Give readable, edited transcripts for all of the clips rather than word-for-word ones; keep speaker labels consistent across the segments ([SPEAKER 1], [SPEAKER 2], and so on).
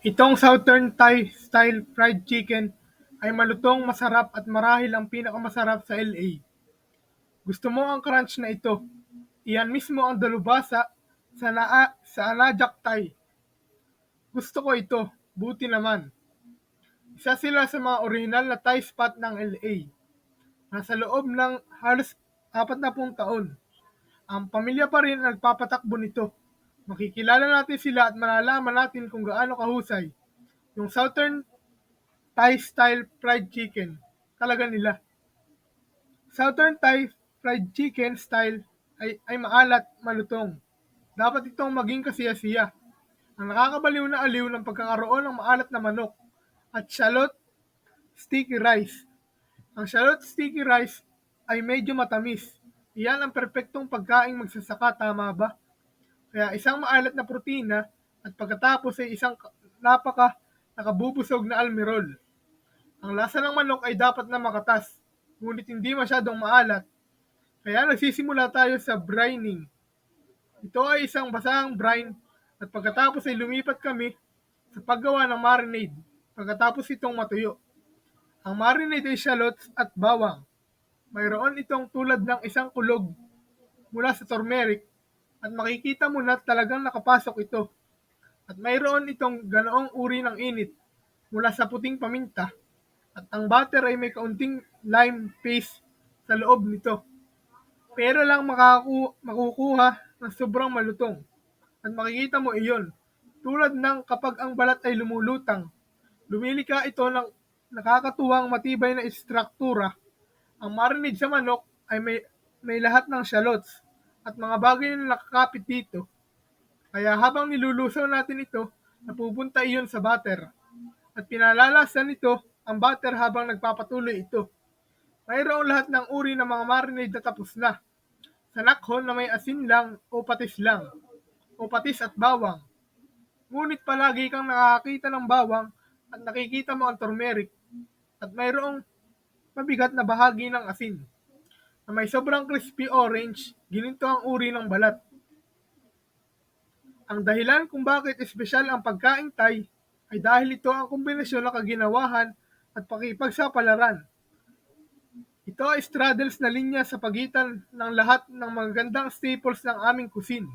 [SPEAKER 1] Itong Southern Thai style fried chicken ay malutong, masarap at marahil ang pinakamasarap sa LA. Gusto mo ang crunch na ito? Iyan mismo ang dalubhasa sa Anajak Thai. Gusto ko ito, buti naman. Isa sila sa mga orihinal na Thai spot ng LA. Nasa loob ng halos 40 taon. Ang pamilya pa rin ang nagpapatakbo nito. Makikilala natin sila at malalaman natin kung gaano kahusay yung Southern Thai style fried chicken. Talaga nila. Southern Thai fried chicken style ay maalat, malutong. Dapat itong maging kasiyasiya. Ang nakakabaliw na aliw ng pagkakaroon ng maalat na manok at shallot sticky rice. Ang shallot sticky rice ay medyo matamis. Iyan ang perpektong pagkaing magsasaka, tama ba? Kaya isang maalat na protina at pagkatapos ay isang nakabubusog na almirol. Ang lasa ng manok ay dapat na makatas, ngunit hindi masyadong maalat. Kaya nagsisimula tayo sa brining. Ito ay isang basahang brine at pagkatapos ay lumipat kami sa paggawa ng marinade pagkatapos itong matuyo. Ang marinade ay shallots at bawang. Mayroon itong tulad ng isang kulog mula sa turmeric at makikita mo na talagang nakapasok ito. At mayroon itong ganoong uri ng init mula sa puting paminta at ang butter ay may kaunting lime paste sa loob nito. Pero lang makukuha ng sobrang malutong. At makikita mo iyon. Tulad ng kapag ang balat ay lumulutang, lumilika ito ng nakakatuwang matibay na istruktura. Ang marinade sa manok ay may lahat ng shallots at mga bagay na nakakapit dito. Kaya habang nilulusaw natin ito, napupunta iyon sa butter. At pinalalasan nito ang butter habang nagpapatuloy ito. Mayroong lahat ng uri ng mga marinade na tapos na. Sa nakhon na may asin lang o patis lang, o patis at bawang. Ngunit palagi kang nakakita ng bawang at nakikita mo ang turmeric at mayroong mabigat na bahagi ng asin na may sobrang crispy orange, ginito ang uri ng balat. Ang dahilan kung bakit espesyal ang pagkaing Thai ay dahil ito ang kombinasyon ng kaginawahan at pakikipagsapalaran. Ito ay straddles na linya sa pagitan ng lahat ng magagandang staples ng aming cuisine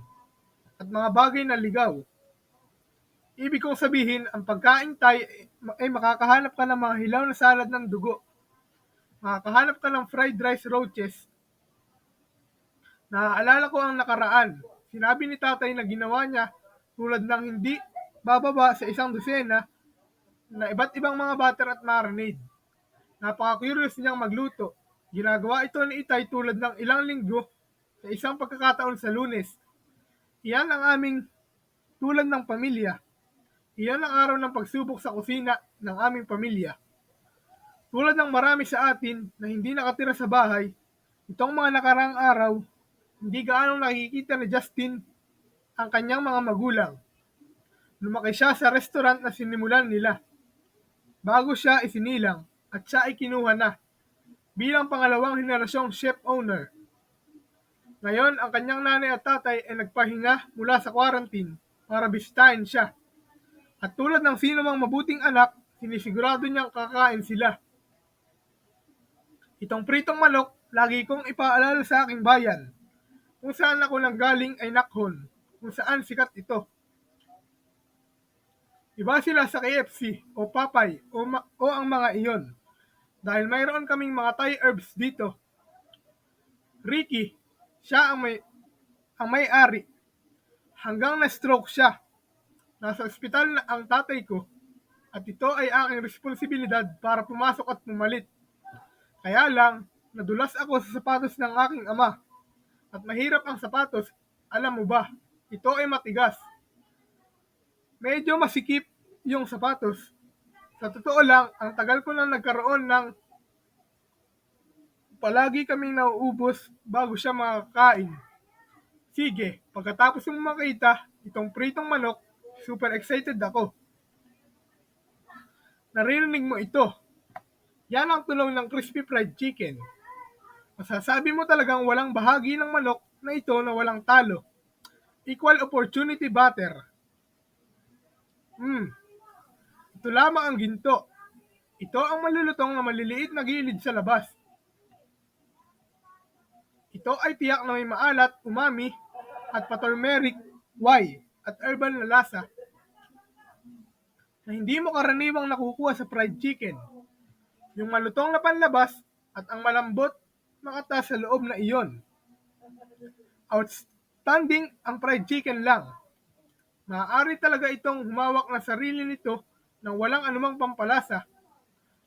[SPEAKER 1] at mga bagay na ligaw. Ibig kong sabihin, ang pagkaing Thai ay makakahanap ka ng mga hilaw na salad ng dugo. Makakahanap ka ng fried rice roaches. Naaalala ko ang nakaraan. Sinabi ni tatay na ginawa niya tulad ng hindi bababa sa 1 dosena na iba't ibang mga butter at marinade. Napaka-curious niyang magluto. Ginagawa ito ni Itay tulad ng ilang linggo sa isang pagkakataon sa Lunes. Iyan ang aming tulad ng pamilya. Iyan ang araw ng pagsubok sa kusina ng aming pamilya. Tulad ng marami sa atin na hindi nakatira sa bahay, itong mga nakaraang araw, hindi gaanong nakikita ni Justin ang kanyang mga magulang. Lumaki siya sa restaurant na sinimulan nila. Bago siya isinilang at siya ay kinuha na bilang pangalawang henerasyong chef owner. Ngayon, ang kanyang nanay at tatay ay nagpahinga mula sa quarantine para bisitahin siya. At tulad ng sino mang mabuting anak, sinisigurado niyang kakain sila. Itong pritong manok, lagi kong ipaalala sa aking bayan. Kung saan ako nanggaling ay Nakhon, kung saan sikat ito. Iba sila sa KFC o Popeye o ang mga iyon. Dahil mayroon kaming mga Thai herbs dito. Ricky, siya ang may-ari. Hanggang na-stroke siya. Nasa ospital na ang tatay ko at ito ay aking responsibilidad para pumasok at pumalit. Kaya lang, nadulas ako sa sapatos ng aking ama. At mahirap ang sapatos, alam mo ba, ito ay matigas. Medyo masikip yung sapatos. Sa totoo lang, ang tagal ko nang nagkaroon ng palagi kaming nauubos bago siya makakain. Sige, pagkatapos mo makita itong pritong manok, super excited ako. Naririnig mo ito. Yan ang tunog ng crispy fried chicken. Masasabi mo talagang walang bahagi ng manok na ito na walang talo. Equal opportunity butter. Ito lamang ang ginto. Ito ang malulutong na maliliit na gilid sa labas. Ito ay tiyak na may maalat, umami, at paturmeric, Y, at herbal na lasa na hindi mo karaniwang nakukuha sa fried chicken. Yung malutong na panlabas at ang malambot na kata sa loob na iyon. Outstanding ang fried chicken lang. Maaari talaga itong humawak ng sarili nito nang walang anumang pampalasa.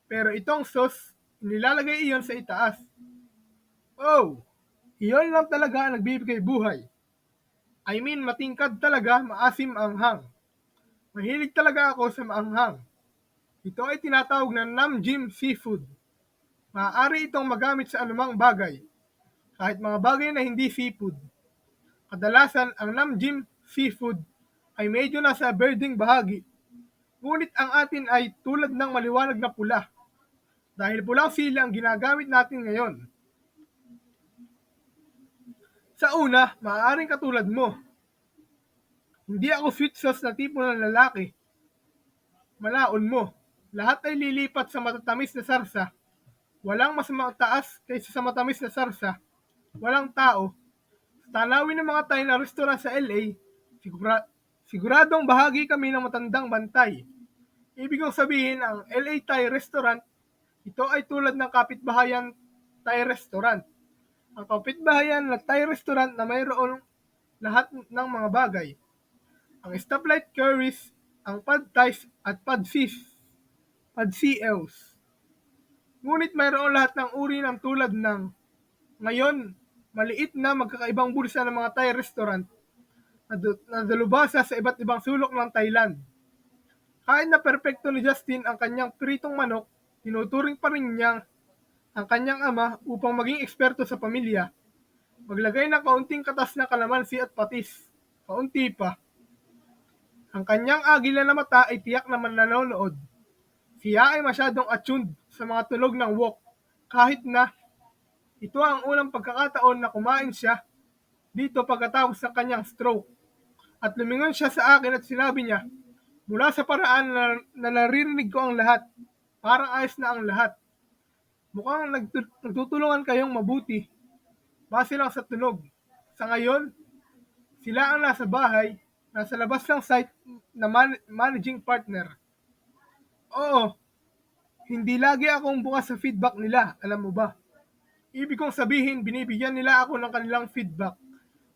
[SPEAKER 1] Pero itong sauce, nilalagay iyon sa itaas. Oh, iyon lang talaga ang nagbibigay buhay. I mean, matingkad talaga, maasim anghang. Mahilig talaga ako sa maanghang. Ito ay tinatawag na Nam Jim Seafood. Maaari itong magamit sa anumang bagay, kahit mga bagay na hindi seafood. Kadalasan, ang Nam Jim Seafood ay medyo nasa birding bahagi. Ngunit ang atin ay tulad ng maliwanag na pula. Dahil pulang sili ang ginagamit natin ngayon. Sa una, maaaring katulad mo. Hindi ako sweet sauce na tipo ng lalaki. Malaon mo. Lahat ay lilipat sa matatamis na sarsa. Walang mas mataas kaysa sa matamis na sarsa. Walang tao. Sa tanawin ng mga Thai na restaurant sa LA, siguradong bahagi kami ng matandang bantay. Ibig kong sabihin, ang LA Thai restaurant, ito ay tulad ng kapitbahayan Thai restaurant. Ang kapitbahayan na Thai restaurant na mayroon lahat ng mga bagay. Ang stoplight curries, ang pad thais at pad CLs. Ngunit mayroon lahat ng uri ng tulad ng ngayon, maliit na magkakaibang bulsa ng mga Thai restaurant na dalubhasa sa iba't ibang sulok ng Thailand. Kahit na perpekto ni Justin ang kanyang pritong manok, tinuturing pa rin niyang ang kanyang ama upang maging eksperto sa pamilya. Maglagay ng kaunting katas na kalamansi at patis. Kaunti pa. Ang kanyang agila na mata ay tiyak naman nanonood. Siya ay masyadong attuned sa mga tunog ng wok, kahit na ito ang unang pagkakataon na kumain siya dito pagkatapos ng kanyang stroke. At lumingon siya sa akin at sinabi niya, mula sa paraan na naririnig ko ang lahat, parang ayos na ang lahat. Mukhang nagtutulungan kayong mabuti. Base lang sa tunog. Sa ngayon, sila ang nasa bahay, nasa labas ng site na managing partner. Oo, hindi lagi akong bukas sa feedback nila, alam mo ba? Ibig kong sabihin, binibigyan nila ako ng kanilang feedback.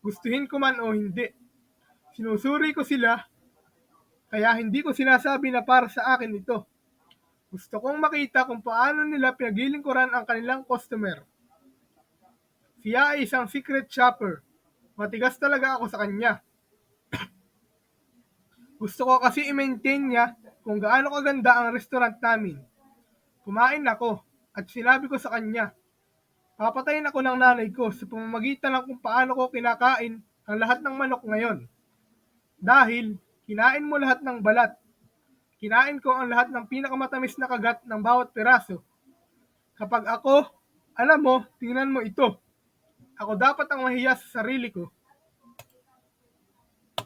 [SPEAKER 1] Gustuhin ko man o hindi. Sinusuri ko sila, kaya hindi ko sinasabi na para sa akin ito. Gusto kong makita kung paano nila pinaglilingkuran ang kanilang customer. Siya ay isang secret shopper. Matigas talaga ako sa kanya. Gusto ko kasi i-maintain niya kung gaano kaganda ang restaurant namin. Kumain ako at sinabi ko sa kanya, papatayin ako ng nanay ko sa pamamagitan ng kung paano ko kinakain ang lahat ng manok ngayon. Dahil kinain mo lahat ng balat. Kinain ko ang lahat ng pinakamatamis na kagat ng bawat piraso. Kapag ako, alam mo, tingnan mo ito. Ako dapat ang mahiya sa sarili ko.